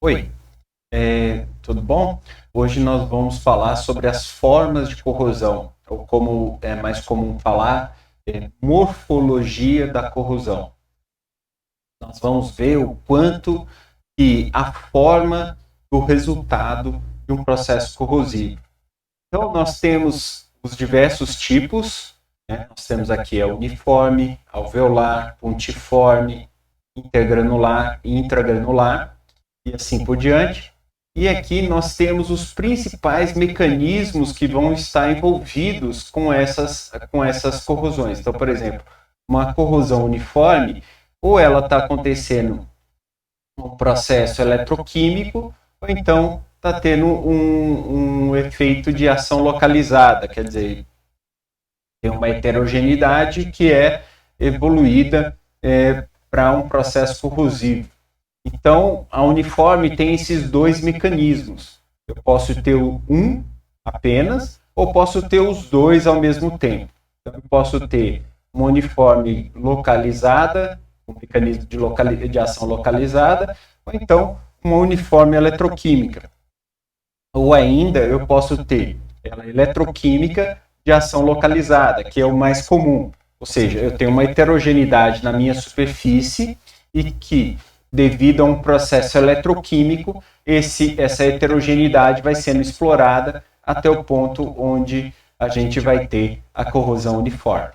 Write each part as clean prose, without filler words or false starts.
Oi, tudo bom? Hoje nós vamos falar sobre as formas de corrosão, ou como é mais comum falar, morfologia da corrosão. Nós vamos ver o quanto que a forma do resultado de um processo corrosivo. Então, nós temos os diversos tipos, né? Nós temos aqui a uniforme, alveolar, pontiforme, intergranular e intragranular, e assim por diante. E aqui nós temos os principais mecanismos que vão estar envolvidos com essas corrosões. Então, por exemplo, uma corrosão uniforme, ou ela está acontecendo um processo eletroquímico, ou então está tendo um efeito de ação localizada, quer dizer, tem uma heterogeneidade que é evoluída para um processo corrosivo. Então, a uniforme tem esses dois mecanismos. Eu posso ter um apenas, ou posso ter os dois ao mesmo tempo. Então, eu posso ter uma uniforme localizada, um mecanismo de ação localizada, ou então uma uniforme eletroquímica. Ou ainda, eu posso ter ela eletroquímica de ação localizada, que é o mais comum. Ou seja, eu tenho uma heterogeneidade na minha superfície e que, devido a um processo eletroquímico, essa heterogeneidade vai sendo explorada até o ponto onde a gente vai ter a corrosão uniforme.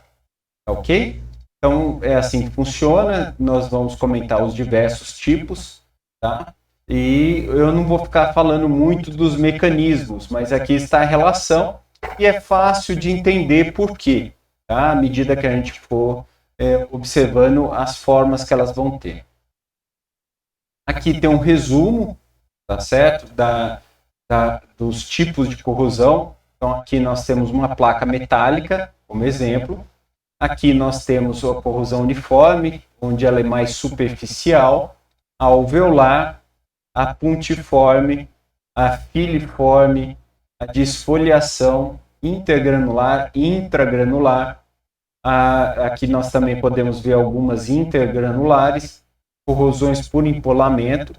Ok? Então, é assim que funciona. Nós vamos comentar os diversos tipos, tá? E eu não vou ficar falando muito dos mecanismos, mas aqui está a relação e é fácil de entender por quê, tá? À medida que a gente for observando as formas que elas vão ter. Aqui tem um resumo, tá certo? Dos tipos de corrosão. Então, aqui nós temos uma placa metálica, como exemplo. Aqui nós temos a corrosão uniforme, onde ela é mais superficial, a alveolar, a puntiforme, a filiforme, a de esfoliação, intergranular e intragranular. Aqui nós também podemos ver algumas intergranulares, corrosões por empalamento,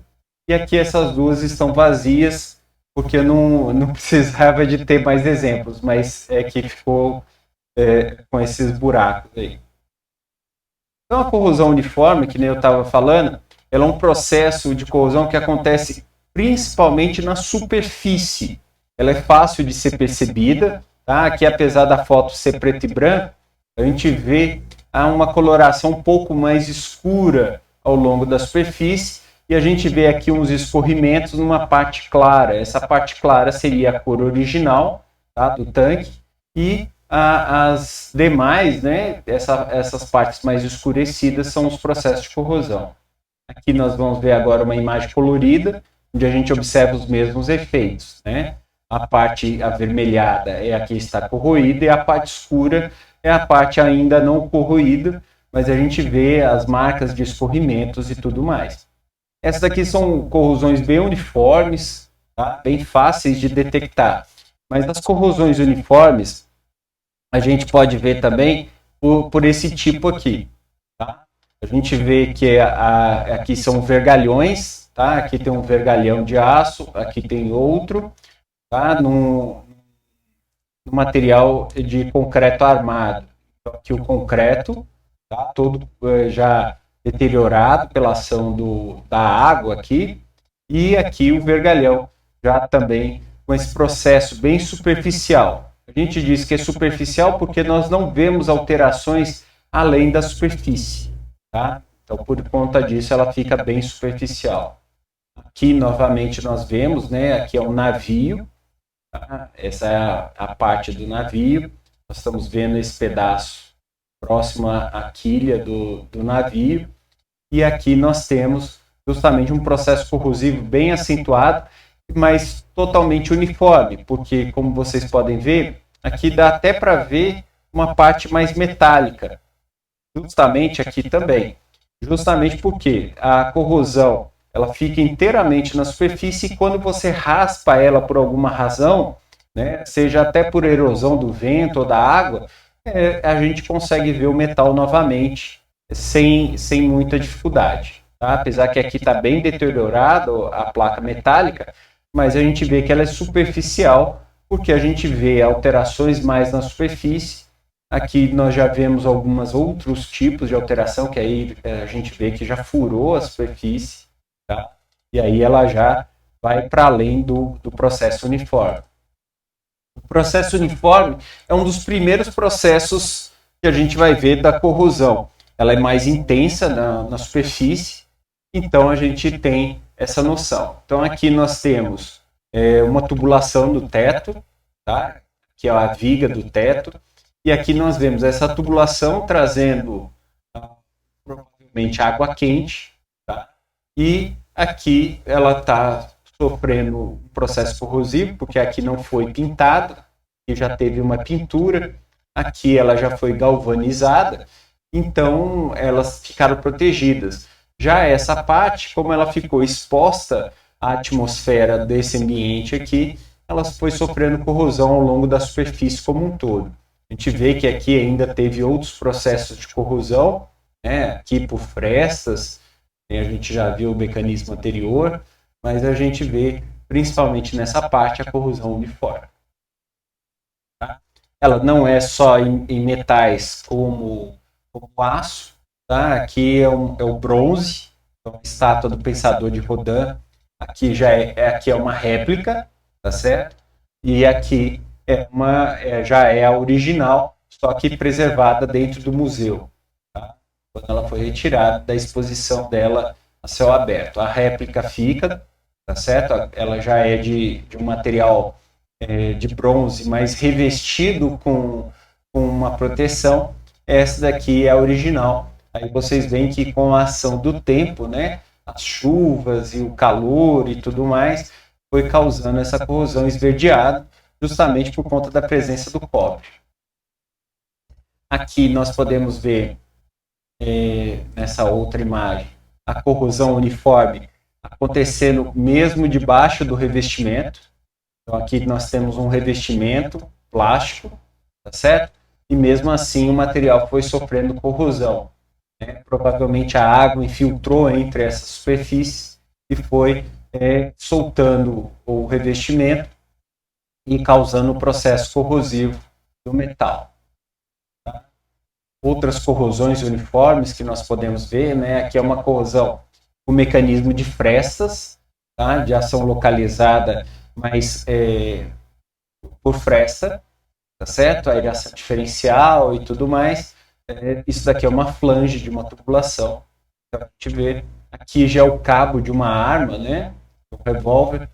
e aqui essas duas estão vazias, porque não precisava de ter mais exemplos, mas é que ficou com esses buracos aí. Então, a corrosão uniforme, que nem eu estava falando, ela é um processo de corrosão que acontece principalmente na superfície. Ela é fácil de ser percebida, tá? Aqui, apesar da foto ser preto e branco, a gente vê uma coloração um pouco mais escura ao longo da superfície, e a gente vê aqui uns escorrimentos numa parte clara. Essa parte clara seria a cor original, tá, do tanque, e as demais, né, essas partes mais escurecidas são os processos de corrosão. Aqui nós vamos ver agora uma imagem colorida, onde a gente observa os mesmos efeitos, né? A parte avermelhada é a que está corroída e a parte escura é a parte ainda não corroída, mas a gente vê as marcas de escorrimentos e tudo mais. Essas aqui são corrosões bem uniformes, tá? Bem fáceis de detectar. Mas as corrosões uniformes, a gente pode ver também por esse tipo aqui. Tá? A gente vê que aqui são vergalhões, tá? Aqui tem um vergalhão de aço, aqui tem outro, tá? No material de concreto armado. Então, aqui o concreto, tá? Todo já deteriorado pela ação da água aqui, e aqui o vergalhão, já também com esse processo bem superficial. A gente diz que é superficial porque nós não vemos alterações além da superfície, tá? Então, por conta disso, ela fica bem superficial. Aqui, novamente, nós vemos, né? Aqui é um navio, tá? Essa é a parte do navio. Nós estamos vendo esse pedaço próximo à quilha do navio. E aqui nós temos justamente um processo corrosivo bem acentuado, mas totalmente uniforme, porque, como vocês podem ver, aqui dá até para ver uma parte mais metálica, justamente aqui também. Justamente porque a corrosão ela fica inteiramente na superfície e quando você raspa ela por alguma razão, né, seja até por erosão do vento ou da água, a gente consegue ver o metal novamente sem muita dificuldade. tá? Apesar que aqui está bem deteriorado a placa metálica, mas a gente vê que ela é superficial, porque a gente vê alterações mais na superfície. Aqui nós já vemos alguns outros tipos de alteração, que aí a gente vê que já furou a superfície, tá? E aí ela já vai para além do processo uniforme. O processo uniforme é um dos primeiros processos que a gente vai ver da corrosão. Ela é mais intensa na superfície, então a gente tem essa noção. Então aqui nós temos uma tubulação do teto, tá? Que é a viga do teto, e aqui nós vemos essa tubulação trazendo provavelmente água quente, tá? E aqui ela está sofrendo um processo corrosivo, porque aqui não foi pintado, e já teve uma pintura, aqui ela já foi galvanizada, então elas ficaram protegidas. Já essa parte, como ela ficou exposta à atmosfera desse ambiente aqui, ela foi sofrendo corrosão ao longo da superfície como um todo. A gente vê que aqui ainda teve outros processos de corrosão, né? Aqui por frestas, a gente já viu o mecanismo anterior, mas a gente vê principalmente nessa parte a corrosão uniforme. Tá? Ela não é só em metais como aço, tá? Aqui é o bronze, então, a estátua do Pensador de Rodin. Aqui aqui é uma réplica, tá certo? E aqui já é a original, só que preservada dentro do museu, tá? Quando ela foi retirada da exposição dela a céu aberto. A réplica fica, tá certo? Ela já é de um material de bronze, mas revestido com uma proteção. Essa daqui é a original. Aí vocês veem que com a ação do tempo, né, as chuvas e o calor e tudo mais, foi causando essa corrosão esverdeada, justamente por conta da presença do cobre. Aqui nós podemos ver, nessa outra imagem, a corrosão uniforme acontecendo mesmo debaixo do revestimento. Então aqui nós temos um revestimento plástico, tá certo? E mesmo assim o material foi sofrendo corrosão, né? Provavelmente a água infiltrou entre essas superfícies e foi soltando o revestimento e causando o processo corrosivo do metal. Tá? Outras corrosões uniformes que nós podemos ver, né? Aqui é uma corrosão com mecanismo de frestas, tá? De ação localizada, mas por fresta, tá certo? A aireação diferencial e tudo mais. Isso daqui é uma flange de uma tubulação. Então, a gente vê, aqui já é o cabo de uma arma, né? Um revólver.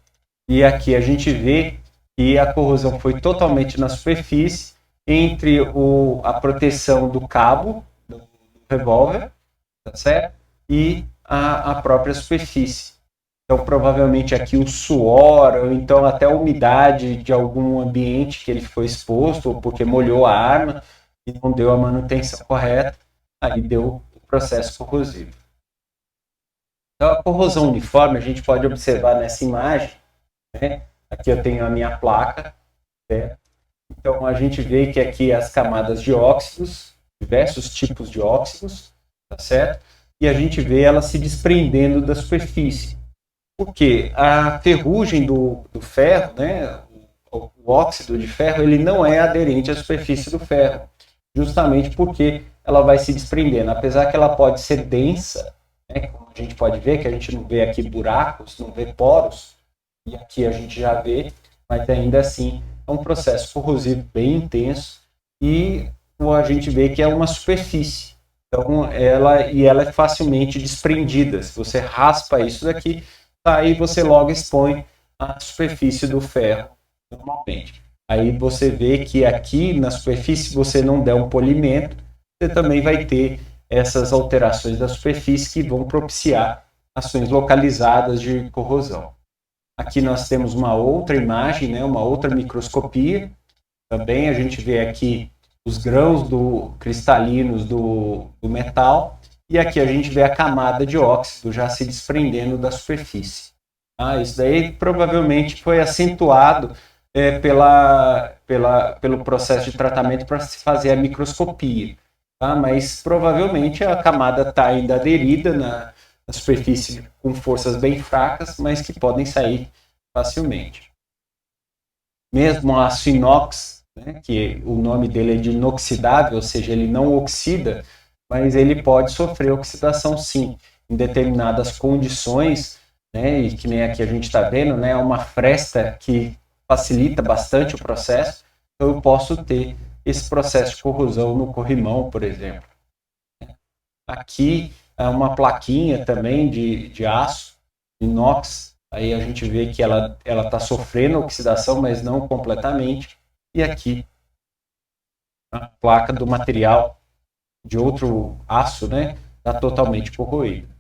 E aqui a gente vê que a corrosão foi totalmente na superfície, entre a proteção do cabo do revólver, tá certo? E a própria superfície. Então, provavelmente aqui o suor, ou então até a umidade de algum ambiente que ele foi exposto, ou porque molhou a arma e não deu a manutenção correta, aí deu o processo corrosivo. Então, a corrosão uniforme, a gente pode observar nessa imagem, né? Aqui eu tenho a minha placa, né? Então, a gente vê que aqui as camadas de óxidos, diversos tipos de óxidos, tá certo? E a gente vê ela se desprendendo da superfície. Porque a ferrugem do ferro, né, o óxido de ferro, ele não é aderente à superfície do ferro, justamente porque ela vai se desprendendo. Apesar que ela pode ser densa, né, como a gente pode ver, que a gente não vê aqui buracos, não vê poros, e aqui a gente já vê, mas ainda assim é um processo corrosivo bem intenso e a gente vê que é uma superfície. Então, ela é facilmente desprendida. Se você raspa isso daqui, aí você logo expõe a superfície do ferro normalmente. Aí você vê que aqui na superfície, se você não der um polimento, você também vai ter essas alterações da superfície que vão propiciar ações localizadas de corrosão. Aqui nós temos uma outra imagem, né, uma outra microscopia. Também a gente vê aqui os grãos cristalinos do metal. E aqui a gente vê a camada de óxido já se desprendendo da superfície. Isso daí provavelmente foi acentuado pelo processo de tratamento para se fazer a microscopia. Tá? Mas provavelmente a camada está ainda aderida na na superfície com forças bem fracas, mas que podem sair facilmente. Mesmo o aço inox, né, que o nome dele é de inoxidável, ou seja, ele não oxida, mas ele pode sofrer oxidação sim, em determinadas condições, né, e que nem aqui a gente está vendo, né, é uma fresta que facilita bastante o processo, então eu posso ter esse processo de corrosão no corrimão, por exemplo. Aqui é uma plaquinha também de aço, inox, aí a gente vê que ela está sofrendo oxidação, mas não completamente, e aqui a placa do material de outro aço, né, está totalmente corroída.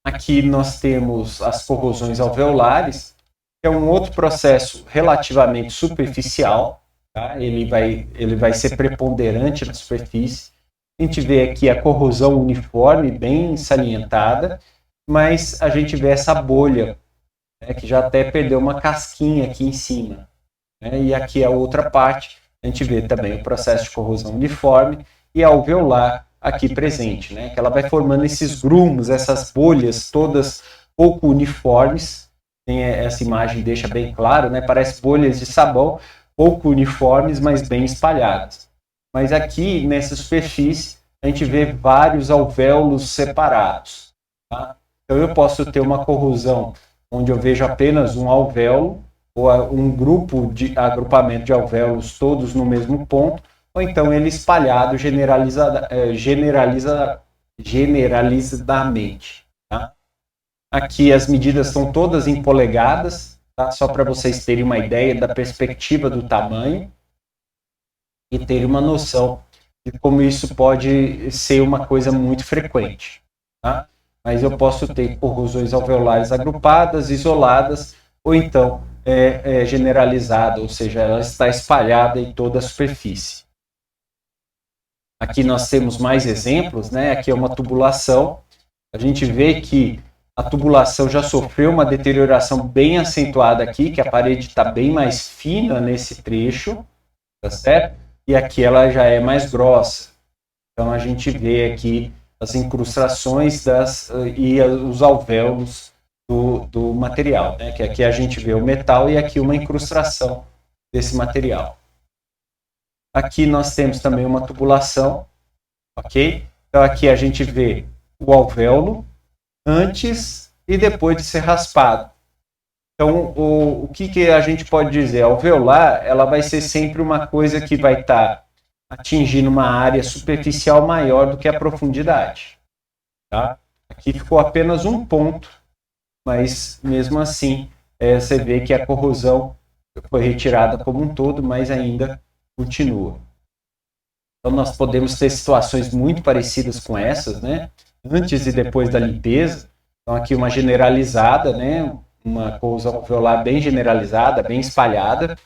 Aqui nós temos as corrosões alveolares, que é um outro processo relativamente superficial, tá? Ele vai ser preponderante na superfície. A gente vê aqui a corrosão uniforme, bem salientada, mas a gente vê essa bolha, né, que já até perdeu uma casquinha aqui em cima. Né? E aqui a outra parte, a gente vê também o processo de corrosão uniforme e alveolar aqui presente, né? Que ela vai formando esses grumos, essas bolhas todas pouco uniformes. Essa imagem deixa bem claro, né? Parece bolhas de sabão, pouco uniformes, mas bem espalhadas. Mas aqui, nessa superfície, a gente vê vários alvéolos separados. Tá? Então eu posso ter uma corrosão onde eu vejo apenas um alvéolo, ou um grupo de agrupamento de alvéolos todos no mesmo ponto, ou então ele espalhado generalizadamente. Tá? Aqui as medidas estão todas em polegadas, tá? Só para vocês terem uma ideia da perspectiva do tamanho e terem uma noção de como isso pode ser uma coisa muito frequente. Tá? Mas eu posso ter corrosões alveolares agrupadas, isoladas, ou então generalizada, ou seja, ela está espalhada em toda a superfície. Aqui nós temos mais exemplos, né? Aqui é uma tubulação. A gente vê que a tubulação já sofreu uma deterioração bem acentuada aqui, que a parede está bem mais fina nesse trecho, tá certo? E aqui ela já é mais grossa. Então a gente vê aqui as incrustações e os alvéolos do material, né? Que aqui a gente vê o metal e aqui uma incrustação desse material. Aqui nós temos também uma tubulação, ok? Então aqui a gente vê o alvéolo antes e depois de ser raspado. Então o que a gente pode dizer? A alveolar, ela vai ser sempre uma coisa que vai estar atingindo uma área superficial maior do que a profundidade. Tá? Aqui ficou apenas um ponto, mas mesmo assim você vê que a corrosão foi retirada como um todo, mas ainda continua. Então nós podemos ter situações muito parecidas com essas, né? Antes e depois da limpeza. Então aqui uma generalizada, né? Uma corrosão alveolar bem generalizada, bem espalhada.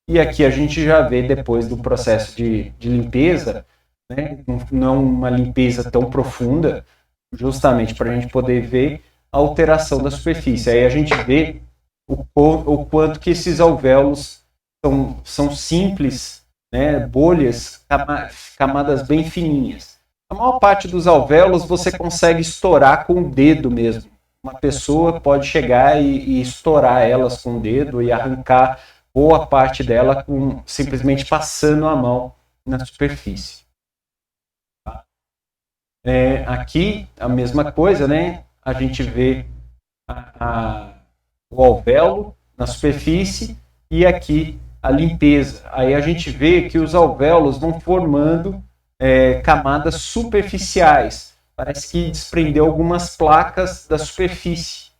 E aqui a gente já vê depois do processo de limpeza, né? Não uma limpeza tão profunda, justamente para a gente poder ver a alteração da superfície. Aí a gente vê o quanto que esses alvéolos são simples, né, bolhas, camadas bem fininhas. A maior parte dos alvéolos você consegue estourar com o dedo mesmo. Uma pessoa pode chegar e estourar elas com o dedo e arrancar boa parte dela simplesmente passando a mão na superfície. Aqui a mesma coisa, né? A gente vê o alvéolo na superfície e aqui a limpeza. Aí a gente vê que os alvéolos vão formando camadas superficiais. Parece que desprendeu algumas placas da superfície.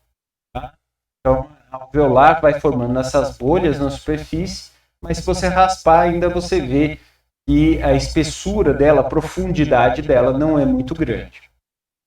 Tá? Então, a alveolar vai formando essas bolhas na superfície, mas se você raspar, ainda você vê que a espessura dela, a profundidade dela não é muito grande.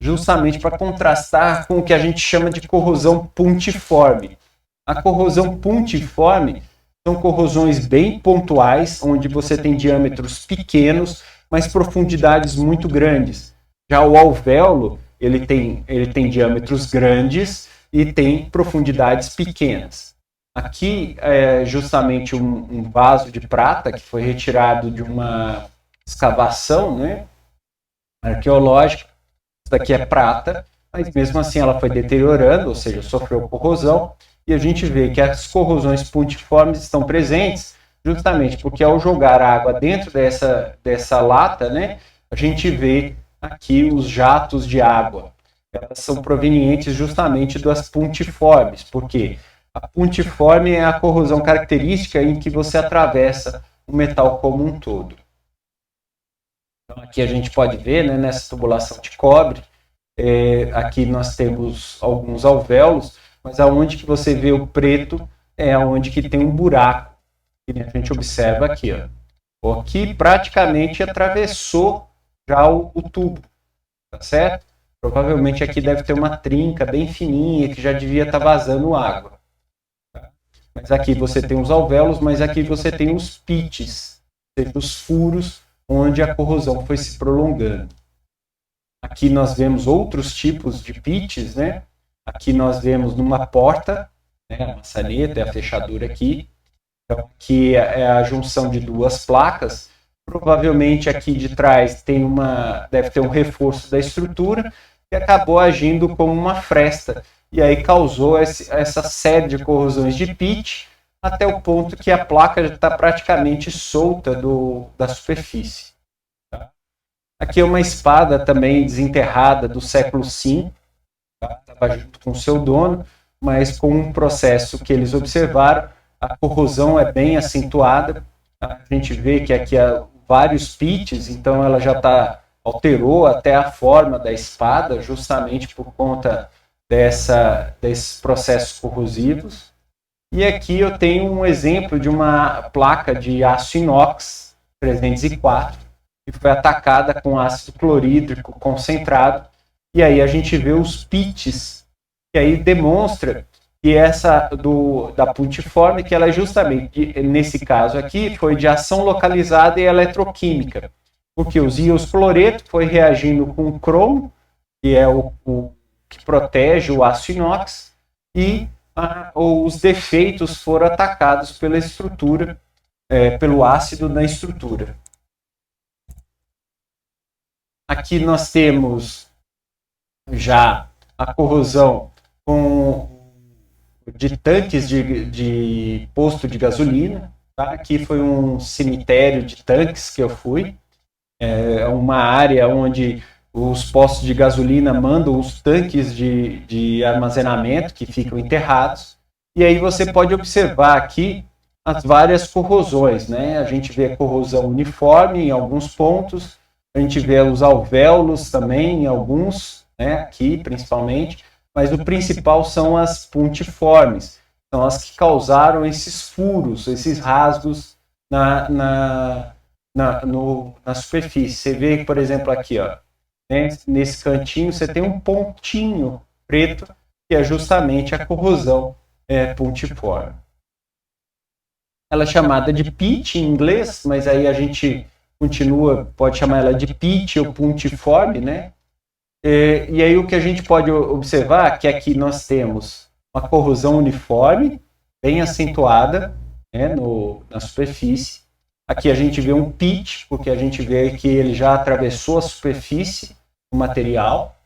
Justamente para contrastar com o que a gente chama de corrosão puntiforme. A corrosão puntiforme são corrosões bem pontuais, onde você tem diâmetros pequenos, mas profundidades muito grandes. Já o alvéolo, ele tem diâmetros grandes e tem profundidades pequenas. Aqui é justamente um vaso de prata que foi retirado de uma escavação, né, arqueológica. daqui é prata, mas mesmo assim ela foi deteriorando, ou seja, sofreu corrosão, e a gente vê que as corrosões puntiformes estão presentes justamente porque ao jogar a água dentro dessa lata, né, a gente vê aqui os jatos de água. Elas são provenientes justamente das puntiformes, porque a puntiforme é a corrosão característica em que você atravessa o metal como um todo. Então, aqui a gente pode ver, né, nessa tubulação de cobre, aqui nós temos alguns alvéolos, mas aonde que você vê o preto é onde que tem um buraco, que a gente observa aqui. Ó. Aqui praticamente atravessou já o tubo, tá certo? Provavelmente aqui deve ter uma trinca bem fininha que já devia estar vazando água. Mas aqui você tem os alvéolos, mas aqui você tem os pits, ou seja, os furos onde a corrosão foi se prolongando. Aqui nós vemos outros tipos de pits, né? Aqui nós vemos numa porta, né, a maçaneta, a fechadura aqui. Então, aqui é a junção de duas placas. Provavelmente aqui de trás deve ter um reforço da estrutura que acabou agindo como uma fresta. E aí causou essa série de corrosões de pit até o ponto que a placa já está praticamente solta da superfície. Tá? Aqui é uma espada também desenterrada do século V, estava junto com o seu dono, mas com um processo que eles observaram, a corrosão é bem acentuada. A gente vê que aqui há vários pits, então ela já alterou até a forma da espada, justamente por conta desses processos corrosivos. E aqui eu tenho um exemplo de uma placa de aço inox 304, que foi atacada com ácido clorídrico concentrado, e aí a gente vê os pits, que aí demonstra que essa da puntiforme, que ela é justamente, nesse caso aqui, foi de ação localizada e eletroquímica, porque os íons cloreto foi reagindo com o cromo, que é o que protege o aço inox, e os defeitos foram atacados pela estrutura, pelo ácido na estrutura. Aqui nós temos já a corrosão de tanques de posto de gasolina. Tá? Aqui foi um cemitério de tanques que eu fui. É uma área onde os postos de gasolina mandam os tanques de armazenamento que ficam enterrados. E aí você pode observar aqui as várias corrosões, né? A gente vê a corrosão uniforme em alguns pontos, a gente vê os alvéolos também em alguns, né? Aqui principalmente, mas o principal são as puntiformes, são as que causaram esses furos, esses rasgos na superfície. Você vê, por exemplo, aqui, ó, né, nesse cantinho você tem um pontinho preto, que é justamente a corrosão puntiforme. Ela é chamada de pit em inglês, mas aí a gente pode chamar ela de pit ou puntiforme, né? E aí o que a gente pode observar é que aqui nós temos uma corrosão uniforme, bem acentuada, né, na superfície. Aqui a gente vê um pit, porque a gente vê que ele já atravessou a superfície do material.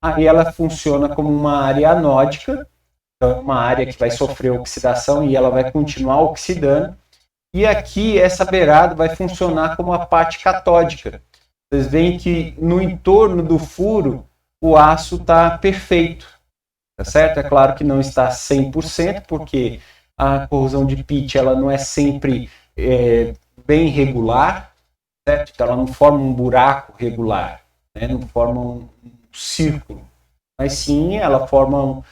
Aí ela funciona como uma área anódica, então uma área que vai sofrer oxidação e ela vai continuar oxidando. E aqui essa beirada vai funcionar como a parte catódica. Vocês veem que no entorno do furo o aço está perfeito, tá certo? É claro que não está 100%, porque a corrosão de pit ela não é sempre bem regular, certo? Então ela não forma um buraco regular, né? Não forma um círculo, mas sim ela forma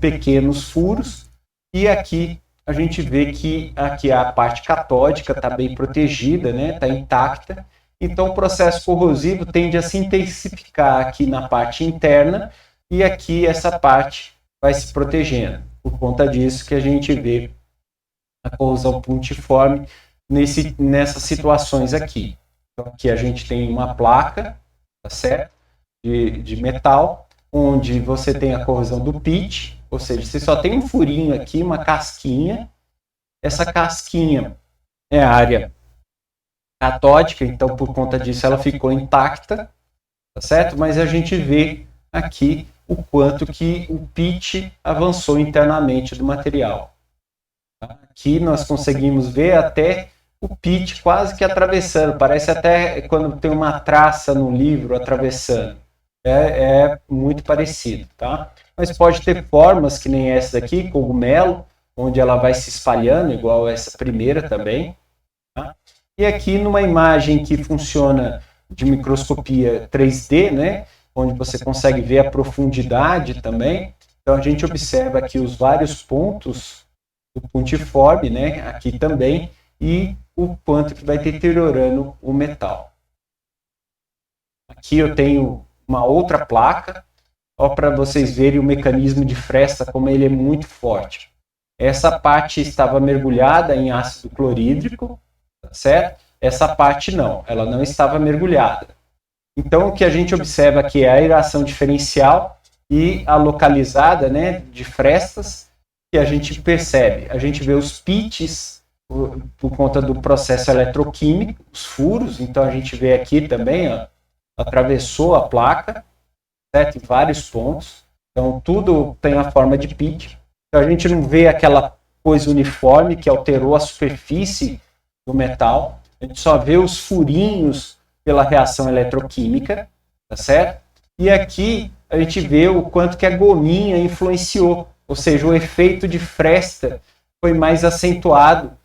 pequenos furos. E aqui a gente vê que aqui a parte catódica está bem protegida, né? Está intacta. Então o processo corrosivo tende a se intensificar aqui na parte interna e aqui essa parte vai se protegendo. Por conta disso que a gente vê a corrosão puntiforme nessas situações aqui. Então aqui a gente tem uma placa, tá certo? De metal, onde você tem a corrosão do pit, ou seja, você só tem um furinho aqui, uma casquinha. Essa casquinha é a área catódica, então por conta disso ela ficou intacta. tá certo? Mas a gente vê aqui o quanto que o pitch avançou internamente do material. Aqui nós conseguimos ver até o pitch quase que atravessando, parece até quando tem uma traça no livro atravessando. É muito parecido, tá? Mas pode ter formas que nem essa daqui, cogumelo, onde ela vai se espalhando, igual essa primeira também. Tá? E aqui numa imagem que funciona de microscopia 3D, né? Onde você consegue ver a profundidade também. Então a gente observa aqui os vários pontos do pontiforme, né? Aqui também, e o quanto que vai deteriorando o metal. Aqui eu tenho uma outra placa, para vocês verem o mecanismo de fresta, como ele é muito forte. Essa parte estava mergulhada em ácido clorídrico, certo? Essa parte não, ela não estava mergulhada. Então, o que a gente observa aqui é a aeração diferencial e a localizada, né, de frestas, que a gente percebe. A gente vê os pitches por conta do processo eletroquímico, os furos, então a gente vê aqui também, ó, atravessou a placa, certo? Em vários pontos. Então, tudo tem a forma de pitch. Então, a gente não vê aquela coisa uniforme que alterou a superfície do metal. A gente só vê os furinhos pela reação eletroquímica, tá certo? E aqui a gente vê o quanto que a gominha influenciou, ou seja, o efeito de fresta foi mais acentuado,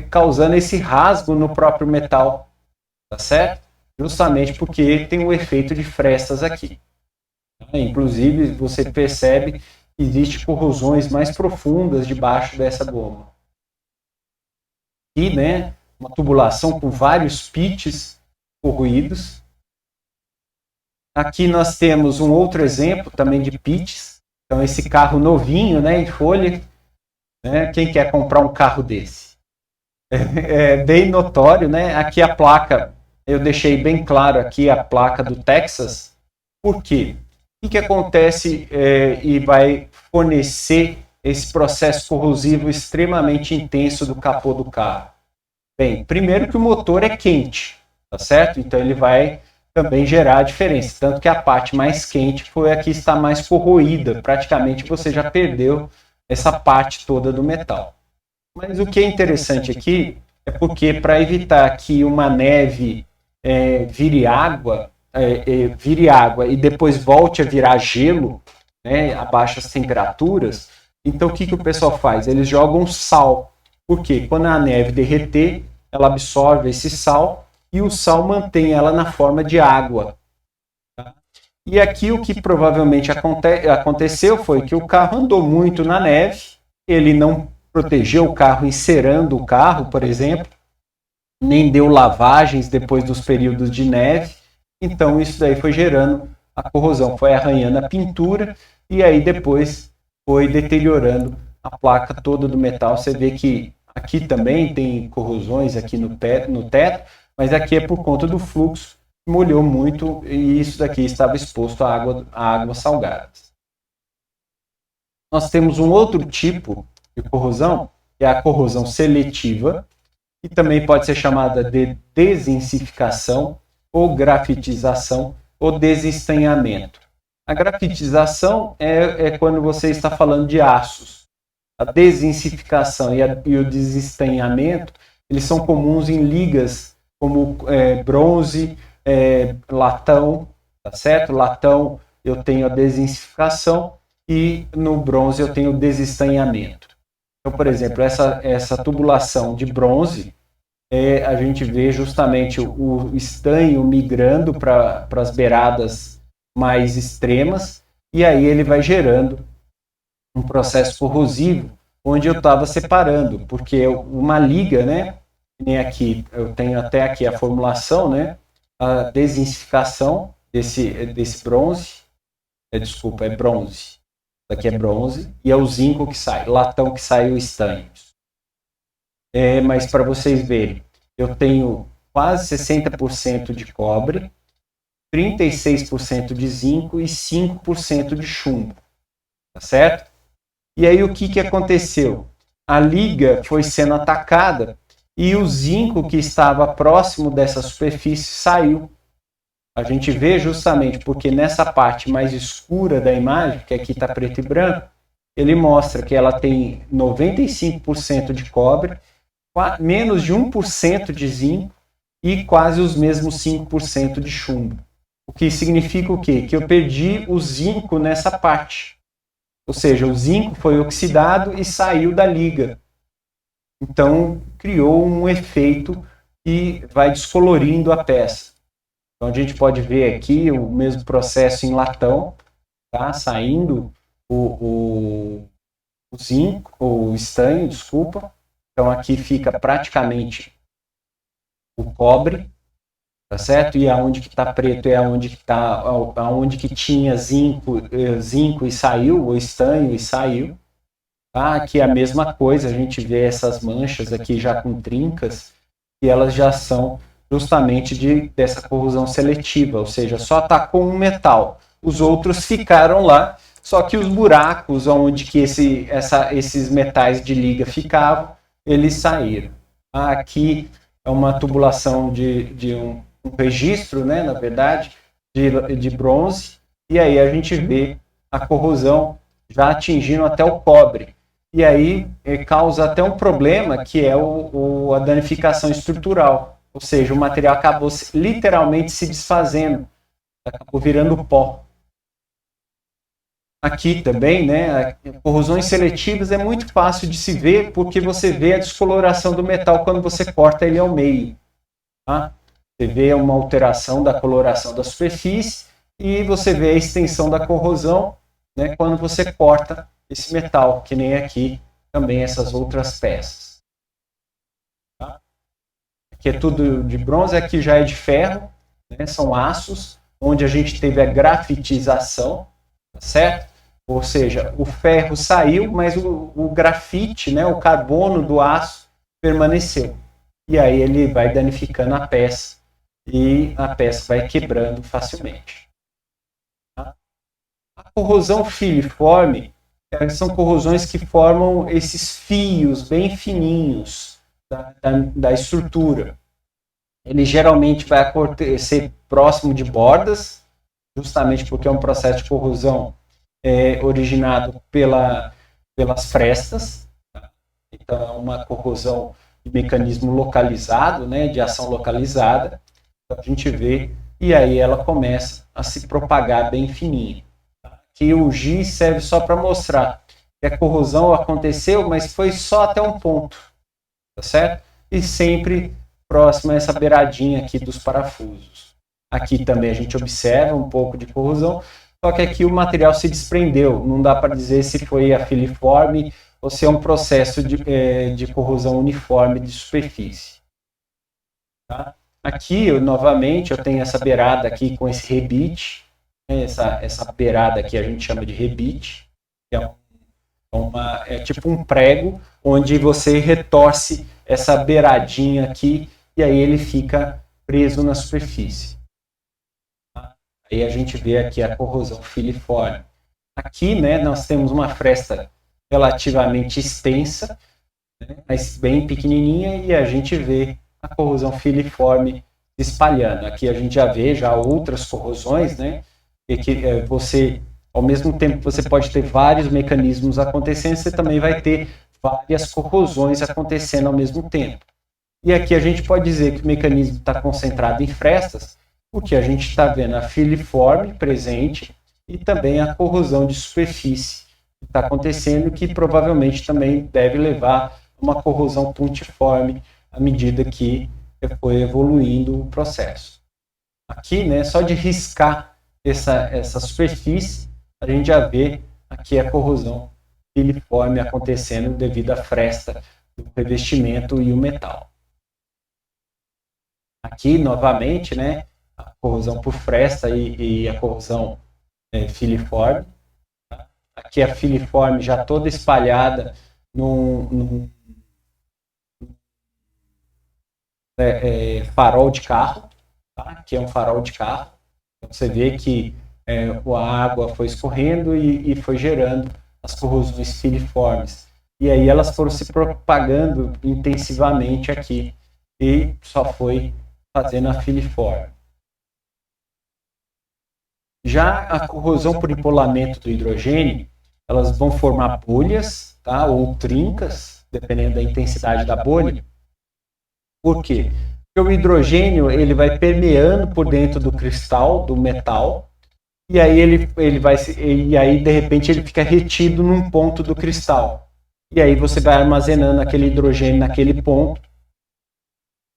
causando esse rasgo no próprio metal, tá certo? Justamente porque tem o efeito de frestas aqui. Inclusive, você percebe que existem corrosões mais profundas debaixo dessa goma. E, né, uma tubulação com vários pitches corroídos. Aqui nós temos um outro exemplo também de pitches. Então, esse carro novinho, né, em folha. Né, quem quer comprar um carro desse? É bem notório, né? Aqui a placa, eu deixei bem claro aqui a placa do Texas. Por quê? O que acontece e vai fornecer esse processo corrosivo extremamente intenso do capô do carro? Bem, primeiro que o motor é quente, tá certo? Então ele vai também gerar a diferença. Tanto que a parte mais quente foi a que está mais corroída. Praticamente você já perdeu essa parte toda do metal. Mas o que é interessante aqui é porque para evitar que uma neve vire água e depois volte a virar gelo, né, a baixas temperaturas, então o que o pessoal faz? Eles jogam sal. Por quê? Quando a neve derreter, ela absorve esse sal e o sal mantém ela na forma de água. Tá? E aqui o que provavelmente aconteceu foi que o carro andou muito na neve, ele não protegeu o carro encerando o carro, por exemplo, nem deu lavagens depois dos períodos de neve, então isso daí foi gerando a corrosão, foi arranhando a pintura e aí depois foi deteriorando a placa toda do metal. Você vê que aqui também tem corrosões aqui no teto, mas aqui é por conta do fluxo, molhou muito e isso daqui estava exposto à água salgada. Nós temos um outro tipo de corrosão, que é a corrosão seletiva, que também pode ser chamada de desensificação, ou grafitização, ou desestanhamento. A grafitização é quando você está falando de aços. A desensificação e o desestanhamento, eles são comuns em ligas como bronze, latão, tá certo? Latão eu tenho a desensificação e no bronze eu tenho o desestanhamento. Então, por exemplo, essa tubulação de bronze, a gente vê justamente o estanho migrando para as beiradas mais extremas, e aí ele vai gerando um processo corrosivo, onde eu estava separando, porque uma liga, né, nem aqui, eu tenho até aqui a formulação, né, a desensificação desse bronze, desculpa, é bronze, aqui é bronze, e é o zinco que sai, latão que sai o estanho. Mas para vocês verem, eu tenho quase 60% de cobre, 36% de zinco e 5% de chumbo, tá certo? E aí o que aconteceu? A liga foi sendo atacada e o zinco que estava próximo dessa superfície saiu. A gente vê justamente porque nessa parte mais escura da imagem, que aqui está preto e branco, ele mostra que ela tem 95% de cobre, menos de 1% de zinco e quase os mesmos 5% de chumbo. O que significa o quê? Que eu perdi o zinco nessa parte. Ou seja, o zinco foi oxidado e saiu da liga. Então, criou um efeito e vai descolorindo a peça. Então, a gente pode ver aqui o mesmo processo em latão, tá? Saindo o zinco, ou o estanho, desculpa. Então, aqui fica praticamente o cobre, tá certo? E aonde que está preto é aonde que tinha zinco e saiu, ou estanho e saiu. Tá? Aqui é a mesma coisa, a gente vê essas manchas aqui já com trincas, e elas já são justamente dessa corrosão seletiva, ou seja, só atacou um metal. Os outros ficaram lá, só que os buracos onde que esses metais de liga ficavam, eles saíram. Aqui é uma tubulação de um registro, né, na verdade, de bronze, e aí a gente vê a corrosão já atingindo até o cobre. E aí causa até um problema, que é a danificação estrutural. Ou seja, o material acabou literalmente se desfazendo, acabou virando pó. Aqui também, né, corrosões seletivas é muito fácil de se ver, porque você vê a descoloração do metal quando você corta ele ao meio. Tá? Você vê uma alteração da coloração da superfície e você vê a extensão da corrosão, né, quando você corta esse metal, que nem aqui também essas outras peças. Tá? Aqui é tudo de bronze, aqui já é de ferro, né, são aços, onde a gente teve a grafitização, tá certo? Ou seja, o ferro saiu, mas o grafite, né, o carbono do aço permaneceu. E aí ele vai danificando a peça e a peça vai quebrando facilmente. Tá? A corrosão filiforme são corrosões que formam esses fios bem fininhos da estrutura. Ele geralmente vai acontecer próximo de bordas, justamente porque é um processo de corrosão originado pelas frestas. Então, é uma corrosão de mecanismo localizado, né, de ação localizada. Então, a gente vê, e aí ela começa a se propagar bem fininha. Que o giz serve só para mostrar que a corrosão aconteceu, mas foi só até um ponto, tá certo? E sempre próximo a essa beiradinha aqui dos parafusos. Aqui também a gente observa um pouco de corrosão, só que aqui o material se desprendeu, não dá para dizer se foi a filiforme ou se é um processo de corrosão uniforme de superfície. Tá? Aqui, novamente, eu tenho essa beirada aqui com esse rebite, essa beirada aqui a gente chama de rebite, que é tipo um prego, onde você retorce essa beiradinha aqui, e aí ele fica preso na superfície. Aí a gente vê aqui a corrosão filiforme. Aqui, né, nós temos uma fresta relativamente extensa, né, mas bem pequenininha, e a gente vê a corrosão filiforme se espalhando. Aqui a gente já vê outras corrosões, né, e que você, ao mesmo tempo que você pode ter vários mecanismos acontecendo, você também vai ter várias corrosões acontecendo ao mesmo tempo. E aqui a gente pode dizer que o mecanismo está concentrado em frestas, porque a gente está vendo a filiforme presente e também a corrosão de superfície que está acontecendo, que provavelmente também deve levar a uma corrosão pontiforme à medida que foi evoluindo o processo. Aqui, né, só de riscar essa superfície, a gente já vê aqui a corrosão filiforme acontecendo devido à fresta do revestimento e o metal. Aqui, novamente, né, a corrosão por fresta e a corrosão filiforme. Tá? Aqui a filiforme já toda espalhada num farol de carro. Tá? Aqui é um farol de carro. Então, você vê que a água foi escorrendo e foi gerando as corrosões filiformes. E aí elas foram se propagando intensivamente aqui e só foi fazendo a filiforme. Já a corrosão por empolamento do hidrogênio, elas vão formar bolhas, tá? Ou trincas, dependendo da intensidade da bolha. Por quê? Porque o hidrogênio ele vai permeando por dentro do cristal, do metal, e aí ele vai e aí de repente ele fica retido num ponto do cristal. E aí você vai armazenando aquele hidrogênio naquele ponto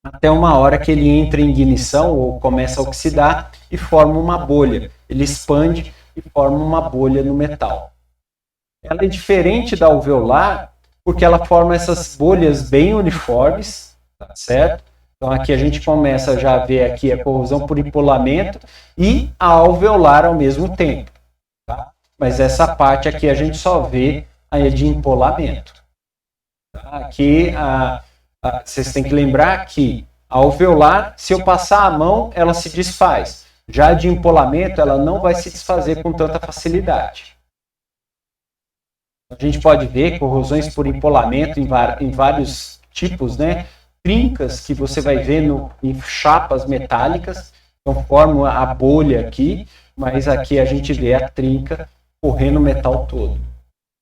até uma hora que ele entra em ignição ou começa a oxidar e forma uma bolha. Ele expande e forma uma bolha no metal. Ela é diferente da alveolar porque ela forma essas bolhas bem uniformes, tá certo? Então aqui a gente começa já a ver aqui a corrosão por empolamento e a alveolar ao mesmo tempo. Tá? Mas essa parte aqui a gente só vê a de empolamento. Tá? Aqui vocês têm que lembrar que a alveolar, se eu passar a mão, ela se desfaz. Já a de empolamento, ela não vai se desfazer com tanta facilidade. A gente pode ver corrosões por empolamento em vários tipos, né? Trincas que você vai ver em chapas metálicas, então formam a bolha aqui, mas aqui a gente vê a trinca correndo o metal todo.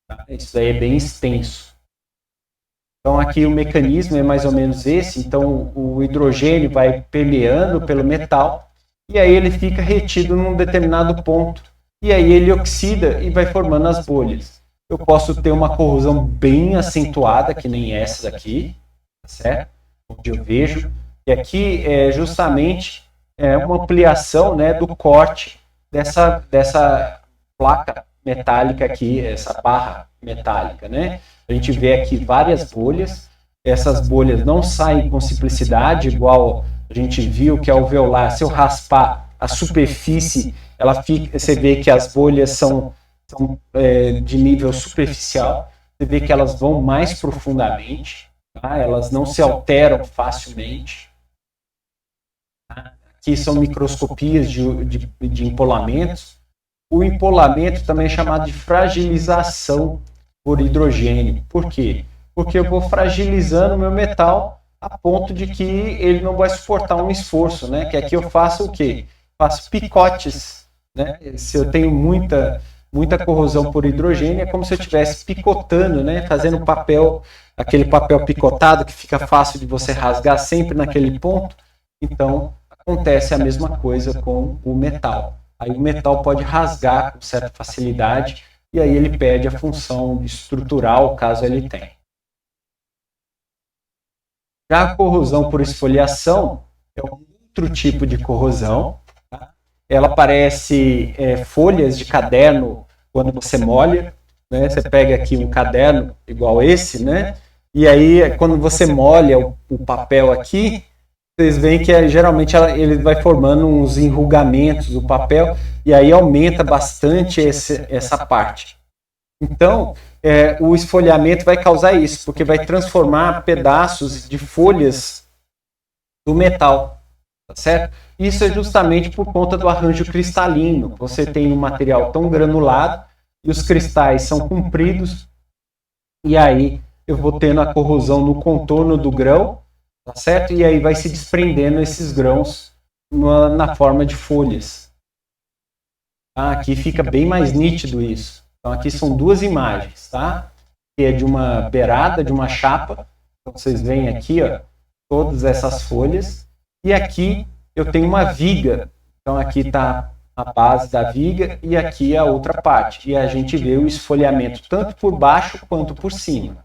Tá? Isso daí é bem extenso. Então aqui o mecanismo é mais ou menos esse, então o hidrogênio vai permeando pelo metal e aí ele fica retido num determinado ponto e aí ele oxida e vai formando as bolhas. Eu posso ter uma corrosão bem acentuada, que nem essa daqui, certo? Onde eu vejo, e aqui é justamente uma ampliação, né, do corte dessa placa metálica aqui, essa barra metálica, né? A gente vê aqui várias bolhas, essas bolhas não saem com simplicidade, igual a gente viu que a alveolar, se eu raspar a superfície, você vê que as bolhas são de nível superficial, você vê que elas vão mais profundamente, tá? Elas não se alteram facilmente. Tá? Aqui são microscopias de empolamentos. O empolamento também é chamado de fragilização por hidrogênio. Por quê? Porque eu vou fragilizando o meu metal a ponto de que ele não vai suportar um esforço, né? Que aqui eu faço o quê? Faço picotes, né? Se eu tenho muita corrosão por hidrogênio, é como se eu estivesse picotando, né? Fazendo papel, aquele papel picotado que fica fácil de você rasgar sempre naquele ponto. Então, acontece a mesma coisa com o metal. Aí o metal pode rasgar com certa facilidade e aí ele perde a função estrutural, caso ele tenha. Já a corrosão por esfoliação é outro tipo de corrosão. Tá? Ela parece folhas de caderno quando você molha. Né? Você pega aqui um caderno igual esse, né? E aí quando você molha o papel aqui, vocês veem que geralmente ele vai formando uns enrugamentos do papel e aí aumenta bastante essa parte. Então, o esfoliamento vai causar isso, porque vai transformar pedaços de folhas do metal, tá certo? Isso é justamente por conta do arranjo cristalino. Você tem um material tão granulado e os cristais são compridos e aí eu vou tendo a corrosão no contorno do grão, tá certo? E aí vai se desprendendo esses grãos na forma de folhas. Aqui fica bem mais nítido isso. Então aqui são duas imagens, tá? Que é de uma beirada de uma chapa. Então vocês veem aqui, ó, todas essas folhas. E aqui eu tenho uma viga. Então aqui está a base da viga e aqui a outra parte. E a gente vê o esfoliamento tanto por baixo quanto por cima.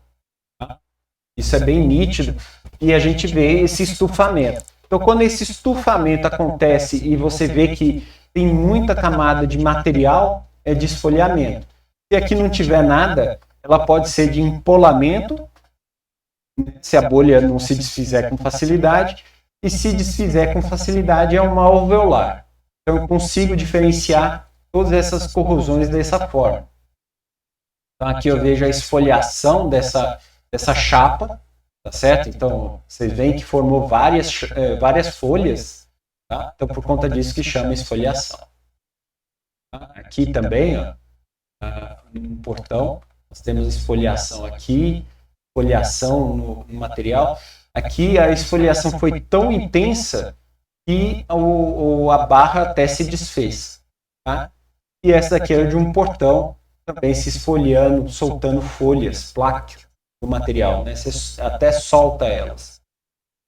Tá? Isso é bem nítido. E a gente vê esse estufamento. Então quando esse estufamento acontece e você vê que tem muita camada de material, é de esfoliamento. Se aqui não tiver nada, ela pode ser de empolamento, se a bolha não se desfizer com facilidade, e se desfizer com facilidade é uma alveolar. Então eu consigo diferenciar todas essas corrosões dessa forma. Então aqui eu vejo a esfoliação dessa chapa, tá certo? Então vocês veem que formou várias folhas, tá? Então por conta disso que chama esfoliação. Aqui também, ó, no portão, nós temos esfoliação aqui, esfoliação no material. Aqui a esfoliação foi tão intensa que a barra até se desfez. tá? E essa daqui é de um portão, também se esfoliando, soltando folhas, placas do material, né? Você até solta elas.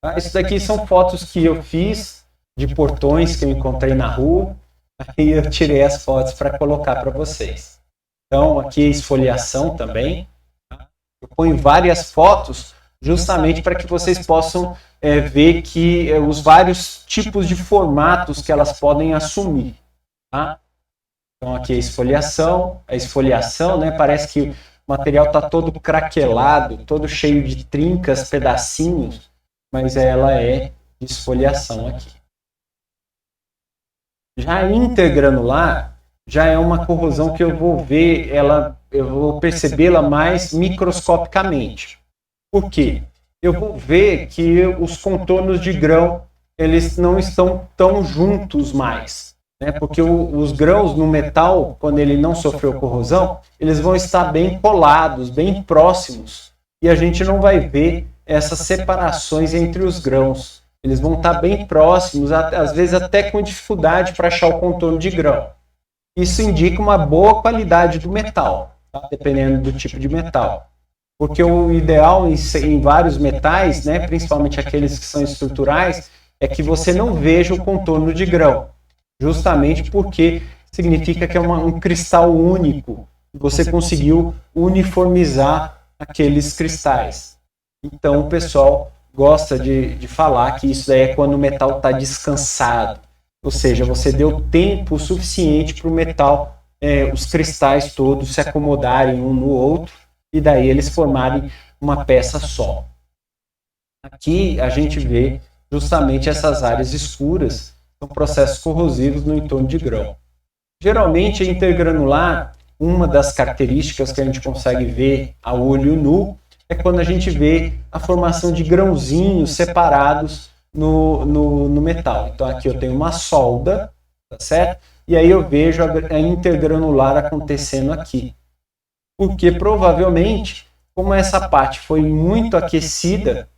Tá? Isso daqui são fotos que eu fiz de portões que eu encontrei na rua, aí eu tirei as fotos para colocar para vocês. Então, aqui a esfoliação também. Eu ponho várias fotos justamente para que vocês possam ver que os vários tipos de formatos que elas podem assumir. Tá? Então, aqui a esfoliação, né, parece que o material está todo craquelado, todo cheio de trincas, pedacinhos, mas ela é de esfoliação aqui. Já intergranular já é uma corrosão que eu vou ver ela, eu vou percebê-la mais microscopicamente. Por quê? Eu vou ver que os contornos de grão eles não estão tão juntos mais, né? Porque os grãos no metal, quando ele não sofreu corrosão, eles vão estar bem colados, bem próximos, e a gente não vai ver essas separações entre os grãos. Eles vão estar bem próximos, às vezes até com dificuldade para achar o contorno de grão. Isso indica uma boa qualidade do metal, tá? Dependendo do tipo de metal. Porque o ideal em vários metais, né, principalmente aqueles que são estruturais, é que você não veja o contorno de grão. Justamente porque significa que é um cristal único. E você conseguiu uniformizar aqueles cristais. Então o pessoal gosta de falar que isso daí é quando o metal está descansado. Ou seja, você deu tempo suficiente para o metal, os cristais todos se acomodarem um no outro e daí eles formarem uma peça só. Aqui a gente vê justamente essas áreas escuras, são processos corrosivos no entorno de grão. Geralmente, a intergranular, uma das características que a gente consegue ver a olho nu, é quando a gente vê a formação de grãozinhos separados no metal. Então aqui eu tenho uma solda, tá certo? E aí eu vejo a intergranular acontecendo aqui. Porque provavelmente, como essa parte foi muito aquecida,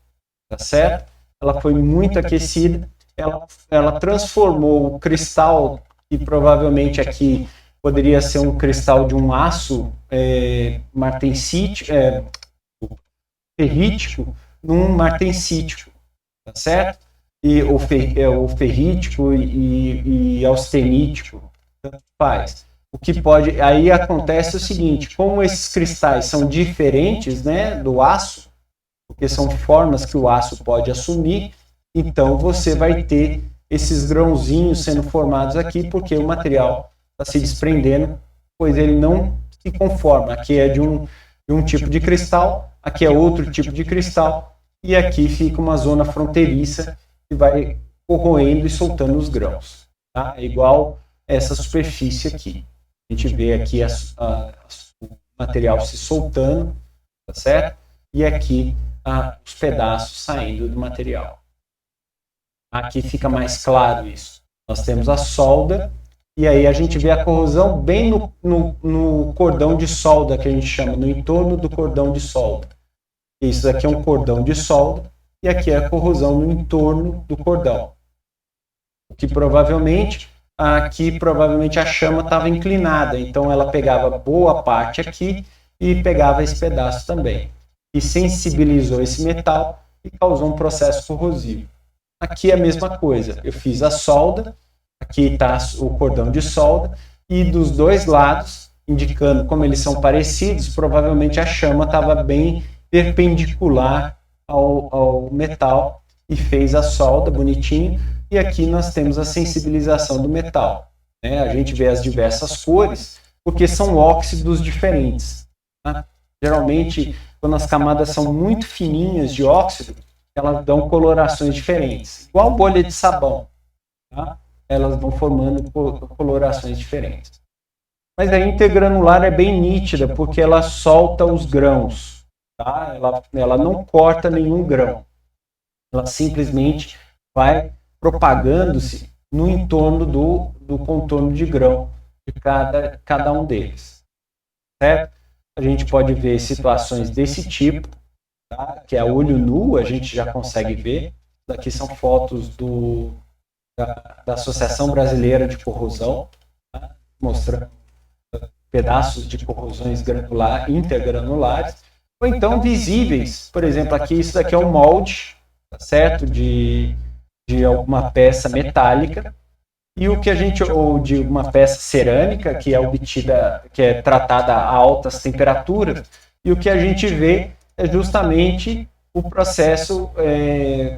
tá certo? Ela foi muito aquecida, ela transformou o cristal, que provavelmente aqui poderia ser um cristal de um aço martensítico, ferrítico, num martensítico, tá certo? E o ferrítico e austenítico, tanto faz. O que pode, aí acontece o seguinte, como esses cristais são diferentes, né, do aço, porque são formas que o aço pode assumir, então você vai ter esses grãozinhos sendo formados aqui, porque o material está se desprendendo, pois ele não se conforma. Aqui é de um tipo de cristal, aqui é outro tipo de cristal, e aqui fica uma zona fronteiriça que vai corroendo e soltando os grãos. Tá? É igual essa superfície aqui. A gente vê aqui o material se soltando, tá certo? E aqui os pedaços saindo do material. Aqui fica mais claro isso. Nós temos a solda, e aí a gente vê a corrosão bem no cordão de solda, que a gente chama, no entorno do cordão de solda. Isso aqui é um cordão de solda, e aqui é a corrosão no entorno do cordão. Que provavelmente, aqui provavelmente a chama estava inclinada, então ela pegava boa parte aqui e pegava esse pedaço também. E sensibilizou esse metal e causou um processo corrosivo. Aqui é a mesma coisa, eu fiz a solda, aqui está o cordão de solda, e dos dois lados, indicando como eles são parecidos, provavelmente a chama estava bem perpendicular ao metal e fez a solda bonitinho, e aqui nós temos a sensibilização do metal. Né? A gente vê as diversas cores, porque são óxidos diferentes. Tá? Geralmente, quando as camadas são muito fininhas de óxido, elas dão colorações diferentes. Igual bolha de sabão. Tá? Elas vão formando colorações diferentes. Mas a intergranular é bem nítida, porque ela solta os grãos. Tá? Ela não corta nenhum grão. Ela simplesmente vai propagando-se no entorno do contorno de grão de cada um deles. Certo? A gente pode ver situações desse tipo, tá? Que é a olho nu, a gente já consegue ver. Daqui são fotos da Associação Brasileira de Corrosão. Tá? mostrando pedaços de corrosões intergranulares, ou então visíveis. Por exemplo, aqui isso daqui é um molde, tá certo? De alguma peça metálica, e o que a gente, ou de uma peça cerâmica que é obtida, que é tratada a altas temperaturas, e o que a gente vê é justamente o processo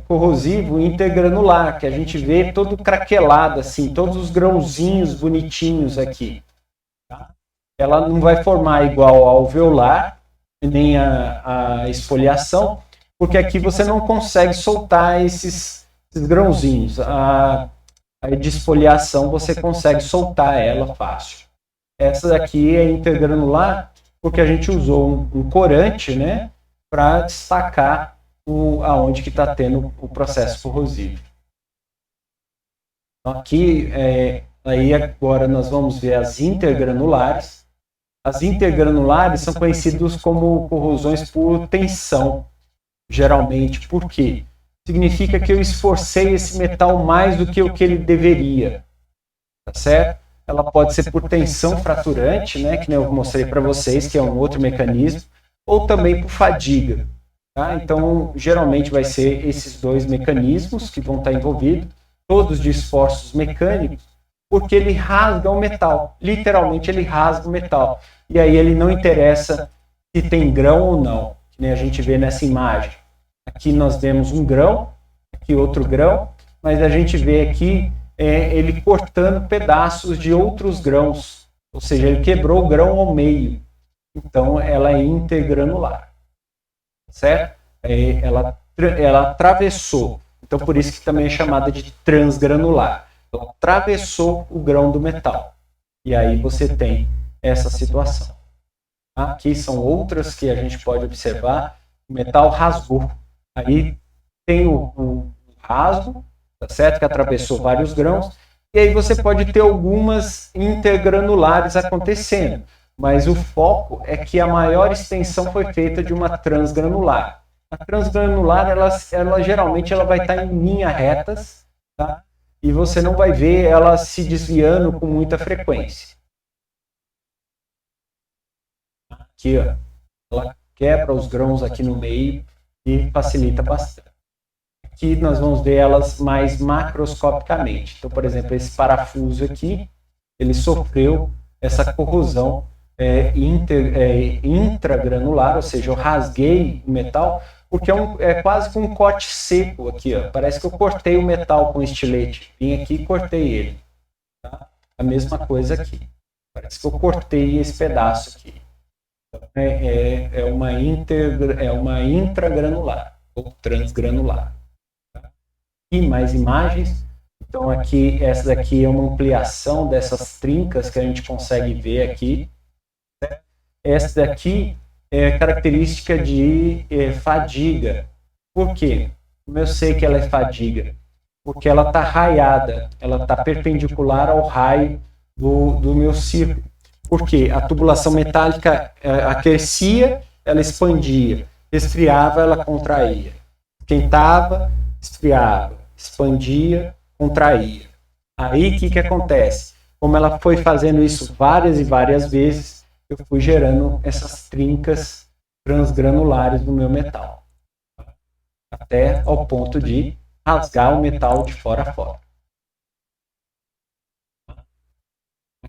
corrosivo intergranular, que a gente vê todo craquelado, assim, todos os grãozinhos bonitinhos aqui. Tá? Ela não vai formar igual ao alveolar, nem a esfoliação, porque aqui você não consegue soltar esses grãozinhos. A de esfoliação você consegue soltar ela fácil. Essa daqui é intergranular porque a gente usou um corante, né, para destacar aonde que está tendo o processo corrosivo. Então, aqui, aí agora nós vamos ver as intergranulares. As intergranulares são conhecidas como corrosões por tensão, geralmente. Por quê? Significa que eu esforcei esse metal mais do que o que ele deveria, tá certo? Ela pode ser por tensão fraturante, né, que eu mostrei para vocês, que é um outro mecanismo, ou também por fadiga. Tá? Então, geralmente vai ser esses dois mecanismos que vão estar envolvidos, todos de esforços mecânicos, porque ele rasga o metal, literalmente ele rasga o metal. E aí ele não interessa se tem grão ou não, que nem a gente vê nessa imagem. Aqui nós vemos um grão, aqui outro grão, mas a gente vê aqui ele cortando pedaços de outros grãos, ou seja, ele quebrou o grão ao meio. Então ela é intergranular, certo? Ela atravessou, então por isso que também é chamada de transgranular. Ela atravessou o grão do metal. E aí você tem essa situação. Aqui são outras que a gente pode observar. O metal rasgou. Aí tem o rasgo, tá certo? Que atravessou vários grãos. E aí você pode ter algumas intergranulares acontecendo. Mas o foco é que a maior extensão foi feita de uma transgranular. A transgranular, ela geralmente ela vai estar em linhas retas, tá? E você não vai ver ela se desviando com muita frequência. Aqui, ó, ela quebra os grãos aqui no meio e facilita bastante. Aqui nós vamos ver elas mais macroscopicamente. Então, por exemplo, esse parafuso aqui, ele sofreu essa corrosão intragranular, ou seja, eu rasguei o metal, porque é quase que um corte seco aqui, ó. Parece que eu cortei o metal com estilete. Vim aqui e cortei ele. Tá? A mesma coisa aqui. Parece que eu cortei esse pedaço aqui. Então, é uma intragranular ou transgranular. Tá? E mais imagens. Então aqui, essa daqui é uma ampliação dessas trincas que a gente consegue ver aqui. Essa daqui é característica de fadiga. Por quê? Como eu sei que ela é fadiga? Porque ela está raiada, ela está perpendicular ao raio do meu círculo. Porque a tubulação metálica aquecia, ela expandia. Esfriava, ela contraía. Esquentava, esfriava. Expandia, contraía. Aí o que acontece? Como ela foi fazendo isso várias e várias vezes, eu fui gerando essas trincas transgranulares no meu metal. Até ao ponto de rasgar o metal de fora a fora.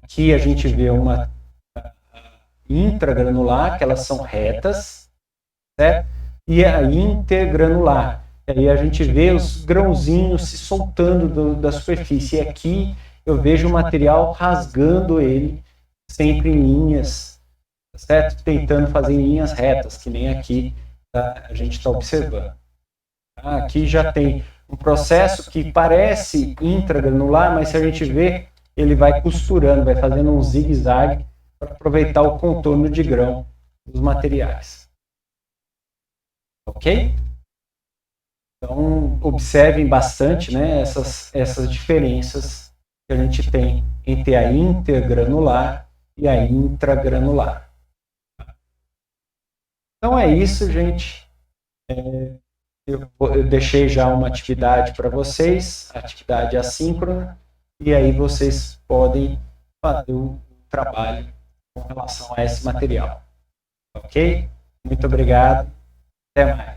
Aqui a gente vê uma intragranular, que elas são retas, certo? E a intergranular. Aí a gente vê os grãozinhos se soltando da superfície. E aqui eu vejo o material rasgando ele, sempre em linhas, certo? Tentando fazer em linhas retas, que nem aqui a gente está observando. Aqui já tem um processo que parece intragranular, mas se a gente vê, ele vai costurando, vai fazendo um zigue-zague para aproveitar o contorno de grão dos materiais. Ok? Então, observem bastante, né, essas diferenças que a gente tem entre a intergranular e a intragranular. Então é isso, gente. Eu deixei já uma atividade para vocês, atividade assíncrona, e aí vocês podem fazer o trabalho com relação a esse material. Ok? Muito obrigado. Até mais.